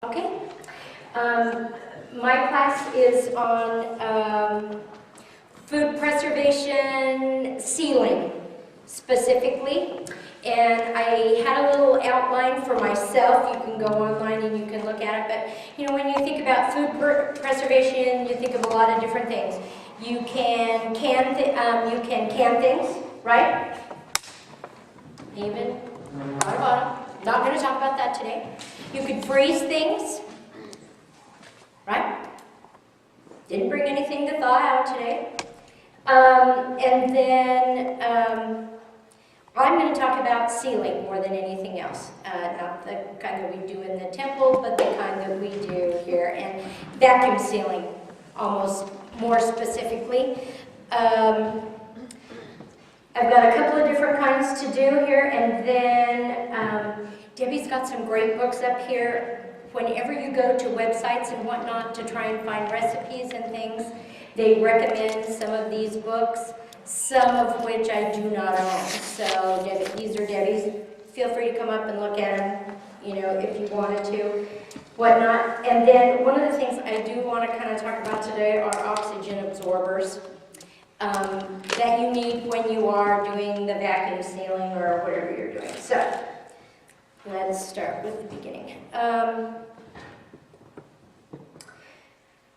Okay. My class is on food preservation sealing specifically, and I had a little outline for myself. You can go online and you can look at it, but you know, when you think about food preservation, you think of a lot of different things. You can can things, right? Even not going to talk about that today. You could freeze things, right? Didn't bring anything to thaw out today. And then I'm going to talk about sealing more than anything else. Not the kind that we do in the temple, but the kind that we do here. And vacuum sealing, almost more specifically. I've got a couple of different kinds to do here, and then Debbie's got some great books up here. Whenever you go to websites and whatnot to try and find recipes and things, they recommend some of these books, some of which I do not own. So these are Debbie's. Feel free to come up and look at them, you know, if you wanted to, whatnot. And then one of the things I do want to kind of talk about today are oxygen absorbers. That you need when you are doing the vacuum sealing or whatever you're doing. So, let's start with the beginning.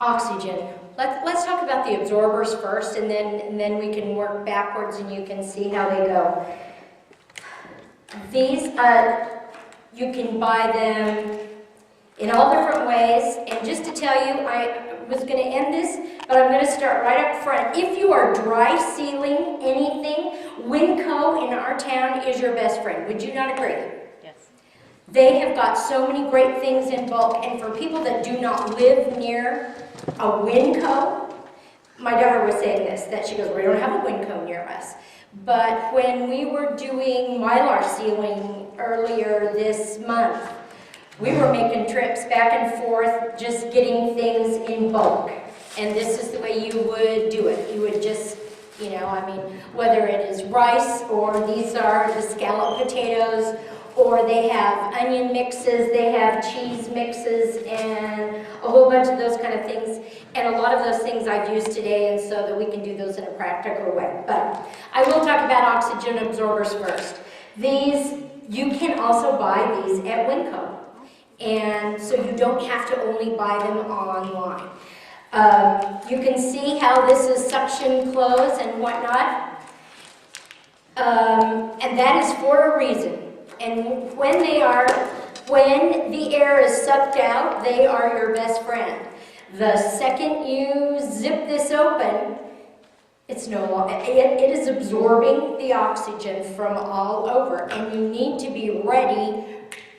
Oxygen. Let's talk about the absorbers first, and then we can work backwards and you can see how they go. These, you can buy them in all different ways, and just to tell you, I was going to end this, but I'm going to start right up front. If you are dry sealing anything, Winco in our town is your best friend. Would you not agree? Yes. They have got so many great things in bulk, and for people that do not live near a Winco, my daughter was saying this, that she goes, we don't have a Winco near us. But when we were doing mylar sealing earlier this month, we were making trips back and forth, just getting things in bulk. And this is the way you would do it. You would just, you know, I mean, whether it is rice, or these are the scallop potatoes, or they have onion mixes, they have cheese mixes, and a whole bunch of those kind of things. And a lot of those things I've used today, and so that we can do those in a practical way. But I will talk about oxygen absorbers first. These, you can also buy these at Winco. And so you don't have to only buy them online. You can see how this is suction closed and whatnot. And that is for a reason. And when the air is sucked out, they are your best friend. The second you zip this open, it's no longer, it is absorbing the oxygen from all over, and you need to be ready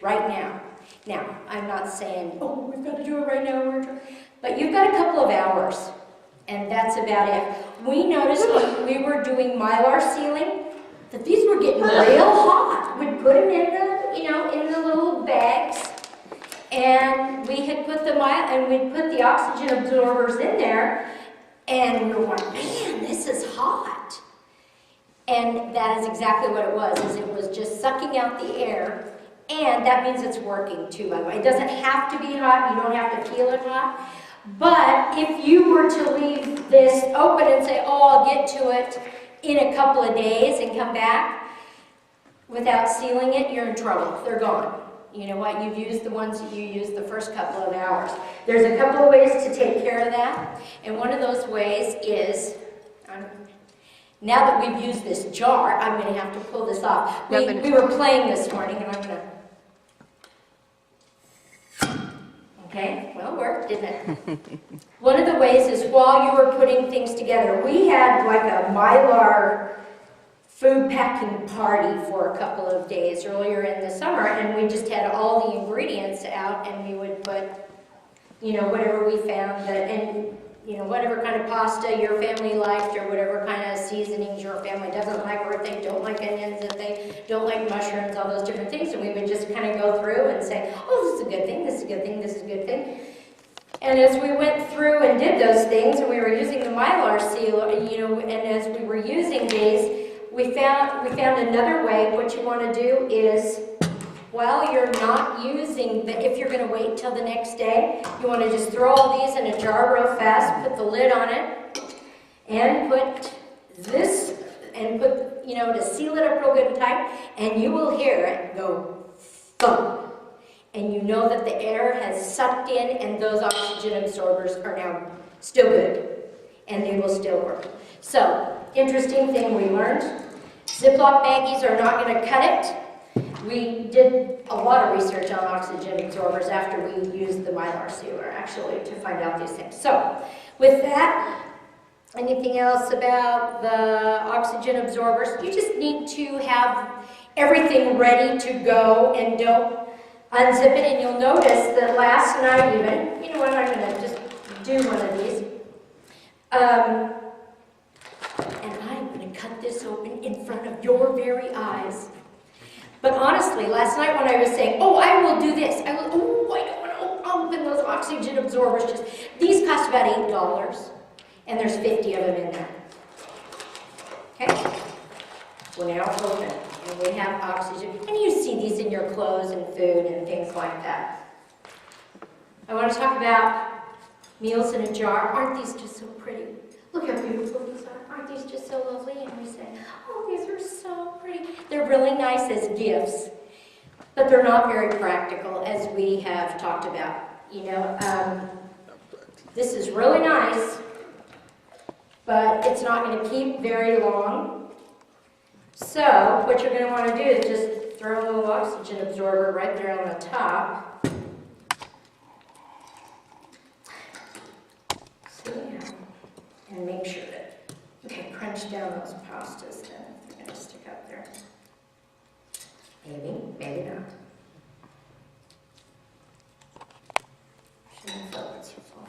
right now. Now, I'm not saying, oh, we've got to do it right now, but you've got a couple of hours, and that's about it. We noticed when we were doing mylar sealing that these were getting real hot. We'd put them in the, you know, in the little bags, and we had put we'd put the oxygen absorbers in there, and we were going, man, this is hot. And that is exactly what it was, is it was just sucking out the air. And that means it's working too, by the way. It doesn't have to be hot. You don't have to feel it hot. But if you were to leave this open and say, oh, I'll get to it in a couple of days and come back without sealing it, you're in trouble. They're gone. You know what? You've used the ones that you used the first couple of hours. There's a couple of ways to take care of that. And one of those ways is, now that we've used this jar, I'm going to have to pull this off. We were playing this morning, and I'm going to... Okay, well, it worked, didn't it? One of the ways is while you were putting things together, we had like a mylar food packing party for a couple of days earlier in the summer, and we just had all the ingredients out, and we would put, you know, whatever we found, and you know, whatever kind of pasta your family liked, or whatever kind of seasonings your family doesn't like, or if they don't like onions, if they don't like mushrooms, all those different things. And we would just kind of go through and say, oh, this is a good thing, this is a good thing, this is a good thing. And as we went through and did those things, and we were using the mylar sealer, you know, and as we were using these, we found another way. What you want to do is while you're not using if you're going to wait till the next day, you want to just throw all these in a jar real fast, put the lid on it, and put this, and put, to seal it up real good and tight, and you will hear it go thump. And you know that the air has sucked in and those oxygen absorbers are now still good, and they will still work. So, interesting thing we learned, Ziploc baggies are not going to cut it. We did a lot of research on oxygen absorbers after we used the Mylar sealer, actually, to find out these things. So, with that, anything else about the oxygen absorbers? You just need to have everything ready to go and don't unzip it. And you'll notice that last night even, you know what, I'm going to just do one of these. And I'm going to cut this open in front of your very eyes. But honestly, last night when I was saying, oh, I will do this, I don't want to open those oxygen absorbers. These cost about $8, and there's 50 of them in there. Okay? We're now open, and we have oxygen. And you see these in your clothes and food and things like that. I want to talk about meals in a jar. Aren't these just so pretty? Look how beautiful these are. Aren't these just so lovely? And we say, oh, these are so pretty. They're really nice as gifts, but they're not very practical, as we have talked about. This is really nice, but it's not going to keep very long. So what you're going to want to do is just throw a little oxygen absorber right there on the top. And make sure that, crunch down those pastas then. They're going to stick up there. Maybe, maybe not. Shouldn't feel it's full.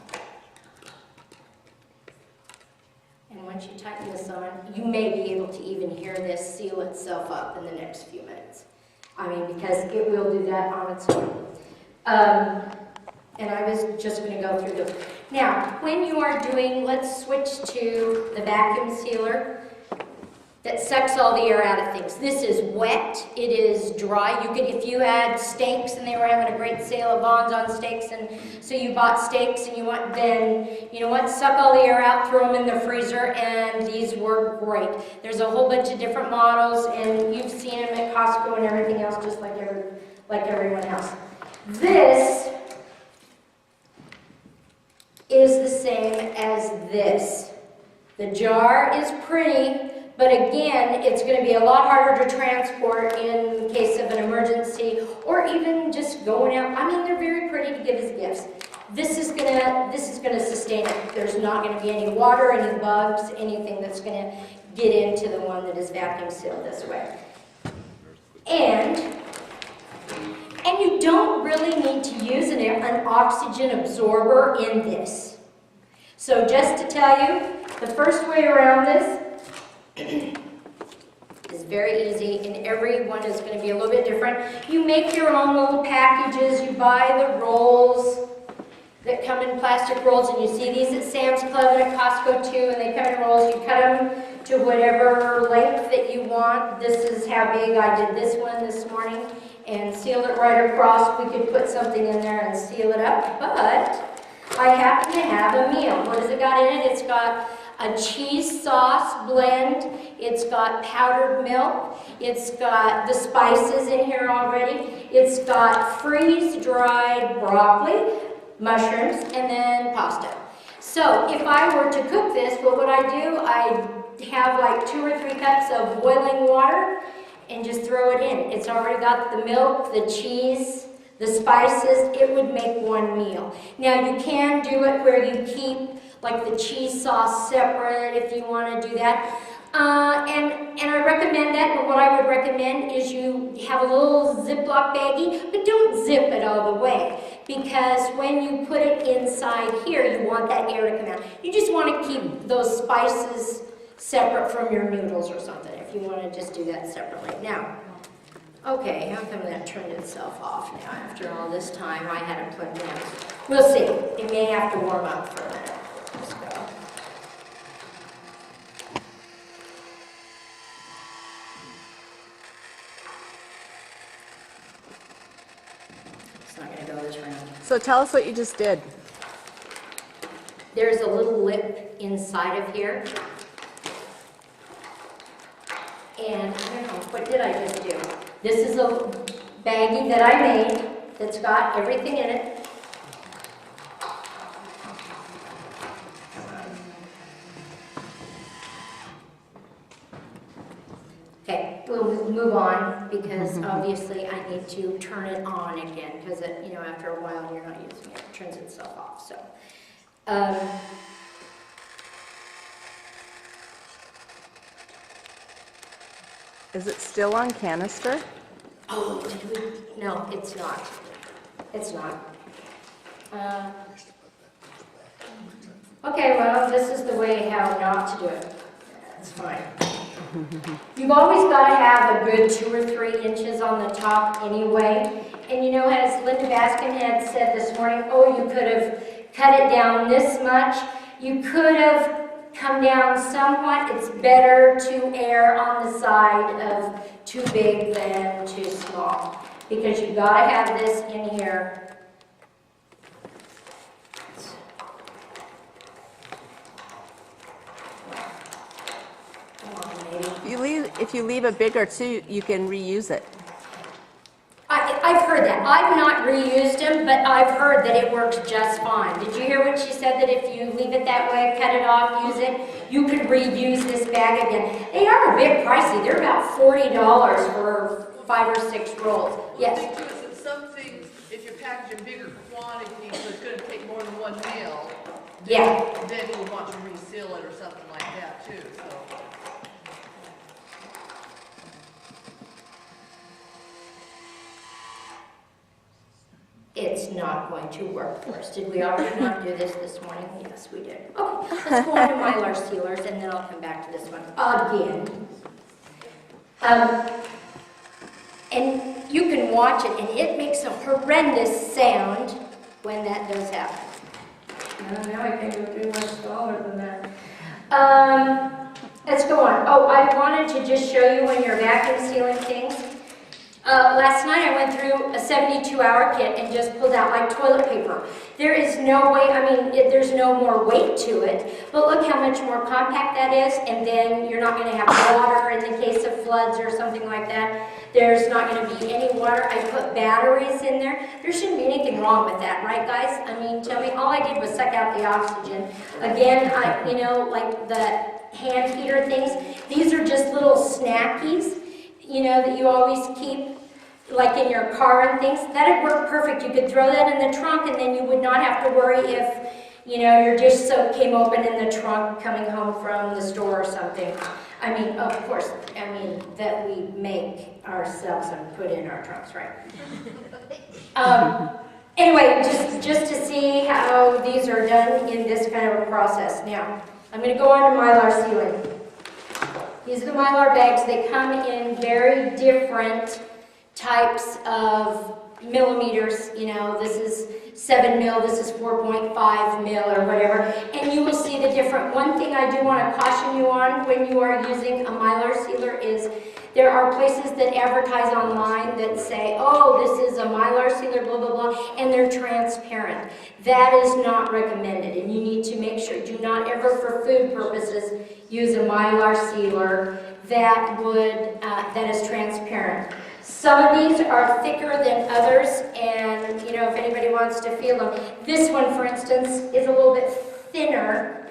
And once you tighten this on, you may be able to even hear this seal itself up in the next few minutes. Because it will do that on its own. And I was just going to go through those. Now, when you are doing, let's switch to the vacuum sealer that sucks all the air out of things. This is wet, it is dry. If you had steaks and they were having a great sale of Vons on steaks, and so you bought steaks and suck all the air out, throw them in the freezer, and these work great. There's a whole bunch of different models, and you've seen them at Costco and everything else, just like everyone else. This is the same as this. The jar is pretty, but again, it's going to be a lot harder to transport in case of an emergency, or even just going out. They're very pretty to give as gifts. This is gonna sustain it. There's not going to be any water, any bugs, anything that's going to get into the one that is vacuum sealed this way. And you don't really need to use an oxygen absorber in this. So just to tell you, the first way around this is very easy, and every one is going to be a little bit different. You make your own little packages. You buy the rolls that come in plastic rolls, and you see these at Sam's Club and at Costco too, and they come in rolls. You cut them to whatever length that you want. This is how big. I did this one this morning and sealed it right across. We could put something in there and seal it up, but I happen to have a meal. What has it got in it? It's got a cheese sauce blend. It's got powdered milk. It's got the spices in here already. It's got freeze-dried broccoli, mushrooms, and then pasta. So if I were to cook this, what would I do? I'd have like 2 or 3 cups of boiling water and just throw it in. It's already got the milk, the cheese, the spices. It would make one meal. Now you can do it where you keep like the cheese sauce separate if you want to do that. And I recommend that, but what I would recommend is you have a little Ziploc baggie, but don't zip it all the way, because when you put it inside here, you want that air to come out. You just want to keep those spices separate from your noodles or something, if you want to just do that separately. Now, okay, how come that turned itself off now after all this time? I had it plugged in. We'll see. It may have to warm up for a minute. Let's go. So tell us what you just did. There's a little lip inside of here. And I don't know, what did I just do? This is a baggie that I made that's got everything in it. Okay, we'll move on because obviously I need to turn it on again because after a while you're not using it, it turns itself off. So, Is it still on canister? oh, did we? No, it's not. It's not. Okay, well, this is the way how not to do it. That's fine. You've always got to have a good 2 or 3 inches on the top anyway. And as Linda Baskin had said this morning, oh, you could have cut it down this much. You could have come down somewhat. It's better to err on the side of too big than too small. Because you've got to have this in here. If you leave a bigger too, you can reuse it. I've heard that. I've not reused them, but I've heard that it works just fine. Did you hear what she said, that if you leave it that way, cut it off, use it, you could reuse this bag again? They are a bit pricey. They're about $40 for 5 or 6 rolls. Yes? The thing too is that some things, if you're packaging bigger quantities, so it's going to take more than 1 meal, Yeah. then you would want to reseal it or something like that too, so. It's not going to work for us. Did we already not do this morning? Yes, we did. Okay, let's go on to Mylar sealers, and then I'll come back to this one again. And you can watch it, and it makes a horrendous sound when that does happen. Now I think it'll be much smaller than that. Let's go on. Oh, I wanted to just show you when you're vacuum sealing things. Last night I went through a 72-hour kit and just pulled out like toilet paper. There is no way, there's no more weight to it, but look how much more compact that is, and then you're not going to have water in the case of floods or something like that. There's not going to be any water. I put batteries in there. There shouldn't be anything wrong with that, right guys? Tell me, all I did was suck out the oxygen. Again, like the hand heater things, these are just little snackies, that you always keep, like in your car and things. That'd work perfect. You could throw that in the trunk, and then you would not have to worry if, your dish soap came open in the trunk coming home from the store or something. Of course, that we make ourselves and put in our trunks, right? Anyway, just to see how these are done in this kind of a process. Now, I'm going to go on to Mylar sealing. These are the Mylar bags. They come in very different types of millimeters. This is 7 mil, this is 4.5 mil or whatever. And you will see the different. One thing I do want to caution you on when you are using a Mylar sealer is there are places that advertise online that say, oh, this is a Mylar sealer, blah, blah, blah, and they're transparent. That is not recommended, and you need to make sure, do not ever for food purposes use a Mylar sealer that is transparent. Some of these are thicker than others, and if anybody wants to feel them. This one, for instance, is a little bit thinner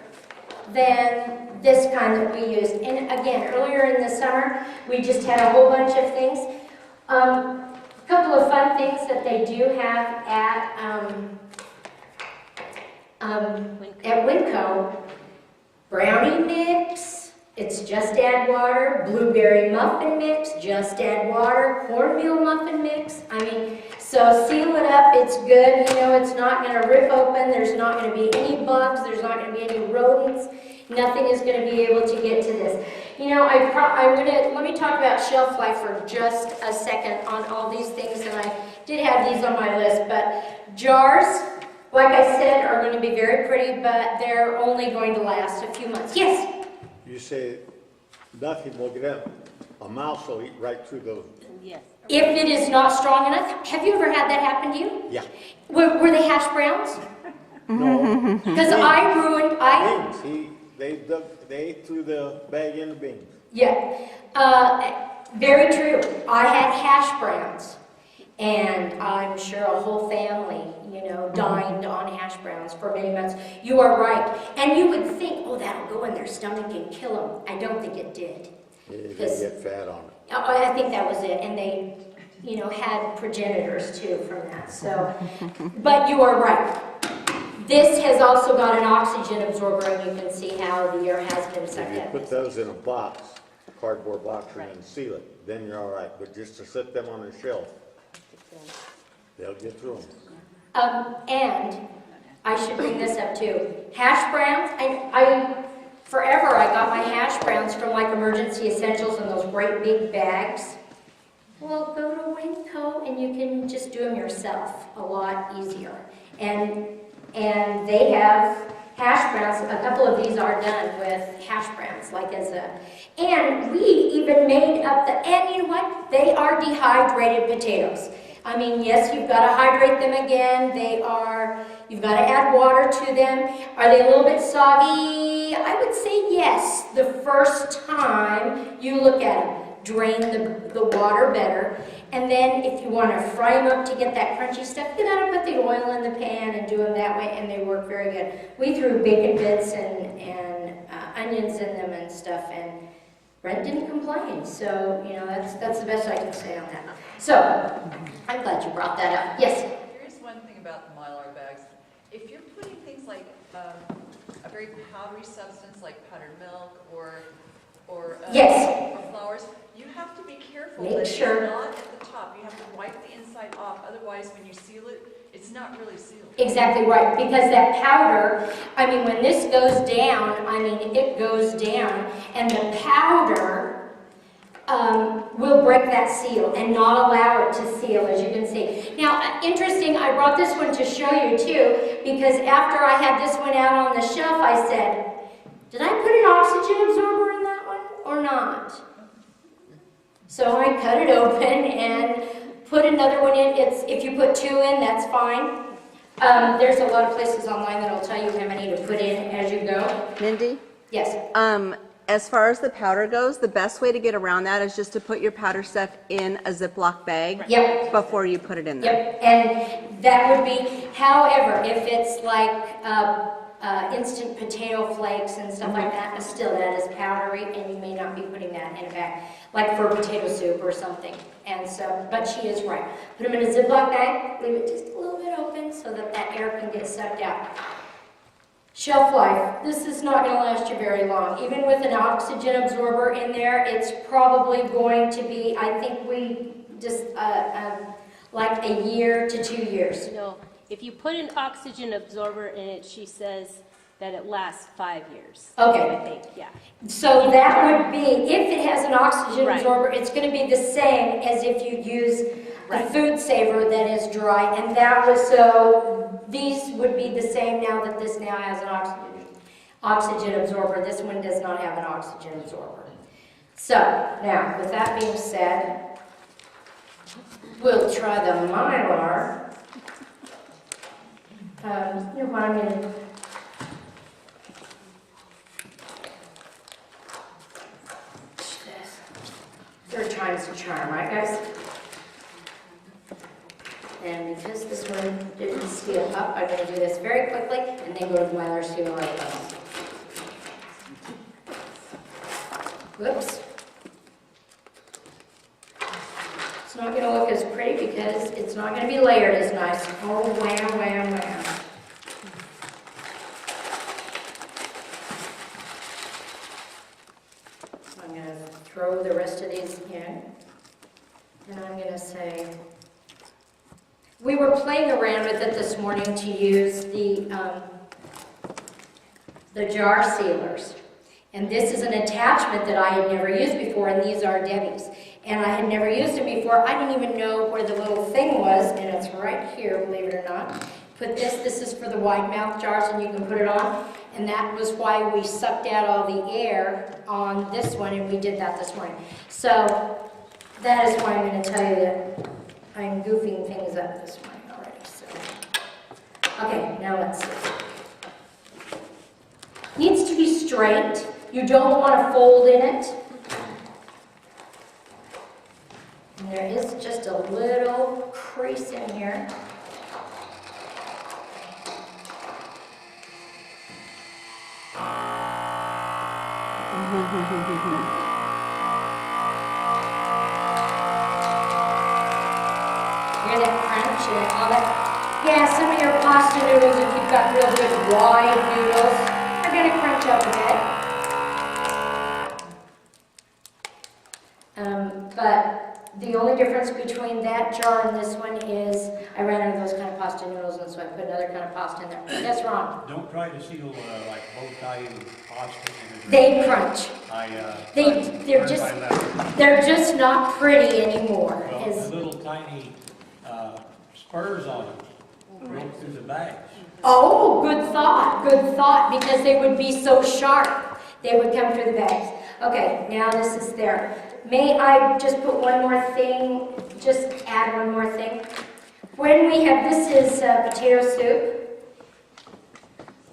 than this kind that we used. And again, earlier in the summer, we just had a whole bunch of things. A couple of fun things that they do have at Winco. Brownie mix. It's just add water. Blueberry muffin mix, just add water. Cornmeal muffin mix. So seal it up. It's good. It's not going to rip open. There's not going to be any bugs. There's not going to be any rodents. Nothing is going to be able to get to this. Let me talk about shelf life for just a second on all these things, and I did have these on my list, but jars, like I said, are going to be very pretty, but they're only going to last a few months. Yes? You say nothing will get a mouse will eat right through those. Yes. If it is not strong enough, have you ever had that happen to you? Yeah. Were they hash browns? No. Because Beans. They threw the bag in the beans. Yeah, very true. I had hash browns, and I'm sure a whole family, dined on hash browns for many months. You are right. And you would think, oh, that'll go in their stomach and kill them. I don't think it did. They get fat on it. I think that was it. And they, had progenitors too from that. So, but you are right. This has also got an oxygen absorber, and you can see how the air has been sucked If you out. put those in a box, cardboard box, and then seal it, then you're all right. But just to set them on a shelf, they'll get through them. And I should bring this up too. Hash browns, forever I got my hash browns from like Emergency Essentials in those great big bags. Well, go to Winco and you can just do them yourself a lot easier. And they have hash browns. A couple of these are done with hash browns, and we even made up and you know what? They are dehydrated potatoes. I mean, yes, you've got to hydrate them again. You've got to add water to them. Are they a little bit soggy? I would say yes. The first time you look at them, drain the water better. And then if you want to fry them up to get that crunchy stuff, you got to put the oil in the pan and do them that way, and they work very good. We threw bacon bits and onions in them and stuff, and Brent didn't complain. So, that's the best I can say on that. So, I'm glad you brought that up. Yes? Here's one thing about the Mylar bags. If you're putting things like a very powdery substance like powdered milk or Yes. or flowers, you have to be careful Make that sure. it's not at the top. You have to wipe the inside off. Otherwise, when you seal it, it's not really sealed. Exactly right, because that powder, when this goes down, it goes down, and the powder will break that seal and not allow it to seal, as you can see. Now, interesting, I brought this one to show you too, because after I had this one out on the shelf, I said, did I put an oxygen absorber in that one or not? So I cut it open and put another one in. If you put 2 in, that's fine. There's a lot of places online that'll tell you how many to put in as you go. Mindy? Yes. As far as the powder goes, the best way to get around that is just to put your powder stuff in a Ziploc bag Yep. before you put it in there. Yep. And that would be, however, if it's like instant potato flakes and stuff like that, but still that is powdery, and you may not be putting that in a bag, like for potato soup or something. And so, but she is right. Put them in a Ziploc bag, leave it just a little bit open so that that air can get sucked out. Shelf life. This is not going to last you very long. Even with an oxygen absorber in there, it's probably going to be, I think we just, like a year to 2 years. No, if you put an oxygen absorber in it, she says that it lasts 5 years. Okay. I think, yeah. So that would be, if it has an oxygen Right. absorber, it's going to be the same as if you use Right. a food saver that is dry. And that was, so these would be the same now that this now has an oxygen absorber. This one does not have an oxygen absorber. So now, with that being said, we'll try the Mylar. You know what I'm going to... Third time's a charm, right guys? And because this one didn't seal up, I'm going to do this very quickly and then go to the Mylar sealer like this. Whoops. It's not going to look as pretty because it's not going to be layered as nice. Oh, wham, wham, wham. I'm going to throw the rest of these in. And I'm going to say, we were playing around with it this morning to use the jar sealers. And this is an attachment that I had never used before, and these are Debbie's. And I had never used them before. I didn't even know where the little thing was, and it's right here, believe it or not. Put this is for the wide mouth jars, and you can put it on. And that was why we sucked out all the air on this one, and we did that this morning. So that is why I'm going to tell you that I'm goofing things up this morning already. So, okay, now let's see. Needs to be straight. You don't want to fold in it. And there is just a little crease in here. You're gonna crunch and all that. Yeah, some of your pasta noodles, if you've got real good wide noodles, are gonna crunch up a bit. But the only difference between that jar and this one is I ran out of those kind of pasta noodles, and so I put another kind of pasta in there. That's wrong. Don't try to seal like bow-tie pasta in a They crunch. They're learned just my lesson. they're just not pretty anymore. Well, Is- the little tiny spurs on them broke through the bags. Oh, good thought, because they would be so sharp, they would come through the bags. Okay, now this is there. May I just put one more thing, just add one more thing? When we have, this is potato soup.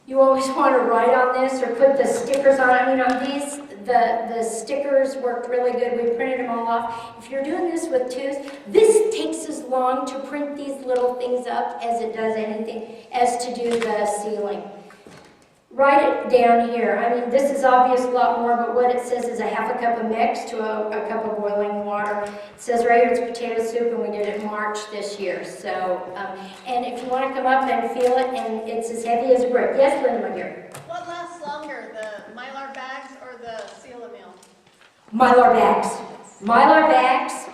You always want to write on this or put the stickers on it. You know, these, the stickers worked really good. We printed them all off. If you're doing this with twos, this takes as long to print these little things up as it does anything, as to do the sealing. Write it down here. I mean, this is obvious a lot more, but what it says is a half a cup of mix to a cup of boiling water. It says right here it's potato soup, and we did it March this year. So, and if you want to come up and feel it, and it's as heavy as a brick. Yes, Linda, my dear? What lasts longer, the Mylar bags or the seal-a-meal? Mylar bags. Mylar bags.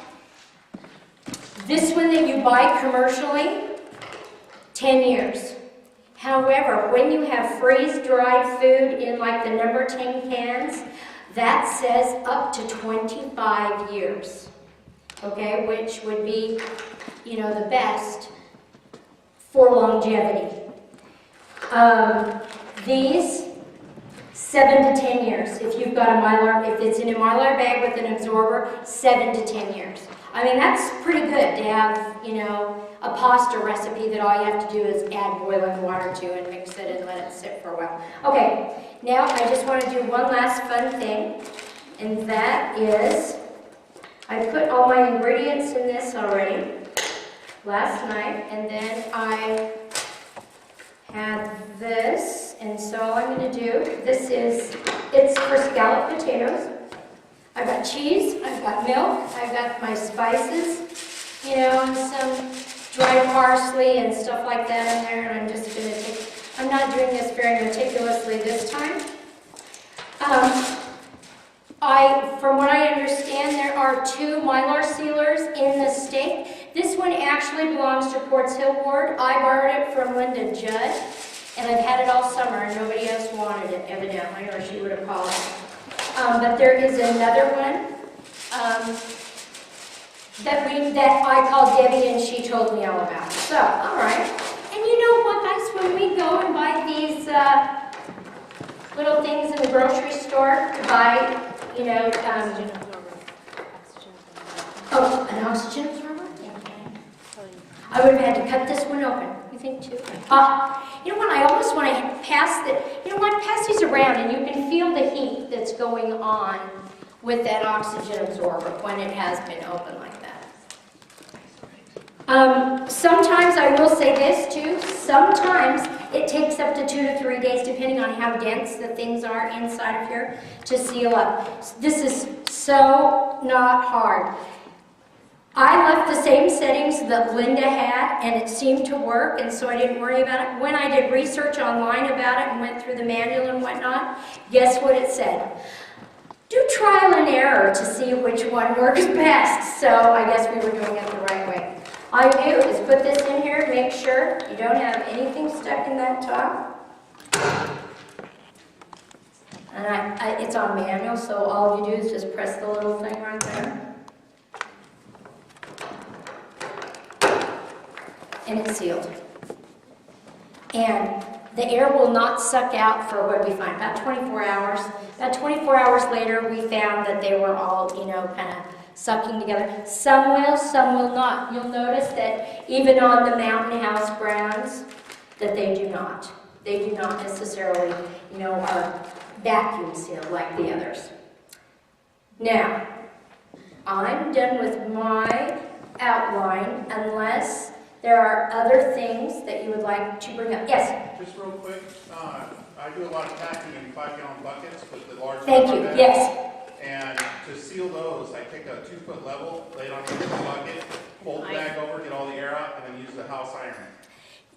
This one that you buy commercially, 10 years. However, when you have freeze-dried food in like the number 10 cans, that says up to 25 years, okay, which would be, you know, the best for longevity. These, 7 to 10 years. If you've got a Mylar, if it's in a Mylar bag with an absorber, 7 to 10 years. I mean, that's pretty good to have, you know, a pasta recipe that all you have to do is add boiling water to and mix it and let it sit for a while. Okay, now I just want to do one last fun thing, and that is, I put all my ingredients in this already last night, and then I had this, and so all I'm going to do, it's for scalloped potatoes. I've got cheese, I've got milk, I've got my spices, you know, and some dried parsley and stuff like that in there, and I'm just going to take, I'm not doing this very meticulously this time. From what I understand, there are 2 Mylar sealers in the state. This one actually belongs to Ports Hill Ward. I borrowed it from Linda Judd, and I've had it all summer, and nobody else wanted it, evidently, or she would have called it. But there is another one that I called Debbie, and she told me all about. So, all right. And you know what, guys? When we go and buy these little things in the grocery store to buy, you know, oh, an oxygen absorber? I would have had to cut this one open. You think too? You know what? I almost want to pass the. You know what? Pass these around, and you can feel the heat that's going on with that oxygen absorber when it has been open like that. Sometimes I will say this too. Sometimes it takes up to 2 to 3 days, depending on how dense the things are inside of here, to seal up. This is so not hard. I left the same settings that Linda had, and it seemed to work, and so I didn't worry about it. When I did research online about it and went through the manual and whatnot, guess what it said? Do trial and error to see which one works best. So I guess we were doing it the right way. All you do is put this in here, make sure you don't have anything stuck in that top. And it's on manual, so all you do is just press the little thing right there. And it's sealed. And the air will not suck out for what we find, about 24 hours. About 24 hours later, we found that they were all, you know, kind of sucking together. Some will not. You'll notice that even on the Mountain House brands, that they do not. They do not necessarily, are vacuum sealed like the others. Now, I'm done with my outline unless there are other things that you would like to bring up. Yes? Just real quick, I do a lot of packing in 5-gallon buckets with the large. Thank you. bags. Yes. And to seal those, I take a 2-foot level, lay it on the end of the bucket, fold the bag over, get all the air out, and then use the house iron.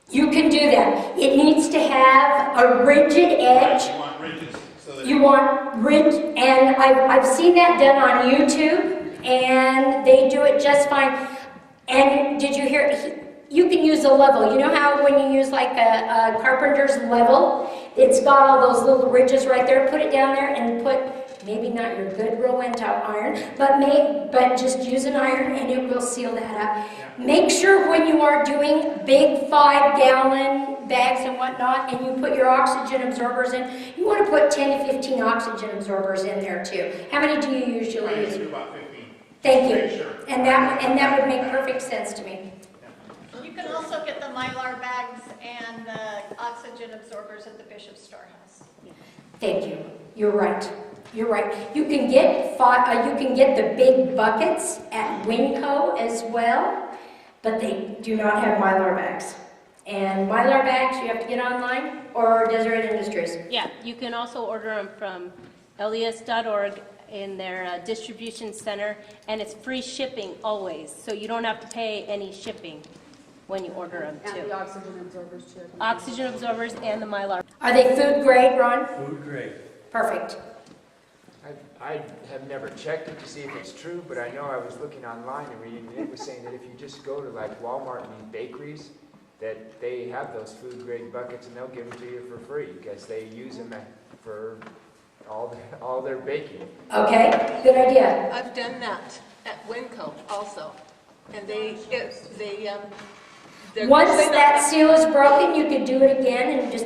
You can do that. It needs to have a rigid edge. You want ridges, so that. You want ridge, and I've seen that done on YouTube, and they do it just fine. And did you hear? You can use a level. You know how when you use like a carpenter's level, it's got all those little ridges right there. Put it down there and put, maybe not your good Rowenta iron, but just use an iron and it will seal that up. Yeah. Make sure when you are doing big 5-gallon bags and whatnot, and you put your oxygen absorbers in, you want to put 10 to 15 oxygen absorbers in there too. How many do you usually I use? do about 15. Thank Make you. sure. And that would make perfect sense to me. You can also get the Mylar bags and the oxygen absorbers at the Bishop's Storehouse. Thank you. You're right. You're right. You can get the big buckets at Winco as well, but they do not have Mylar bags. And Mylar bags you have to get online or Deseret Industries. Yeah, you can also order them from les.org in their distribution center, and it's free shipping always, so you don't have to pay any shipping when you order them too. And the oxygen absorbers too. Oxygen absorbers and the Mylar. Are they food grade, Ron? Food grade. Perfect. I have never checked it to see if it's true, but I know I was looking online and reading, and it was saying that if you just go to like Walmart and these bakeries, that they have those food grade buckets and they'll give them to you for free because they use them for all their baking. Okay, good idea. I've done that at Winco also, and they're Once usually not- that seal is broken, you could do it again and just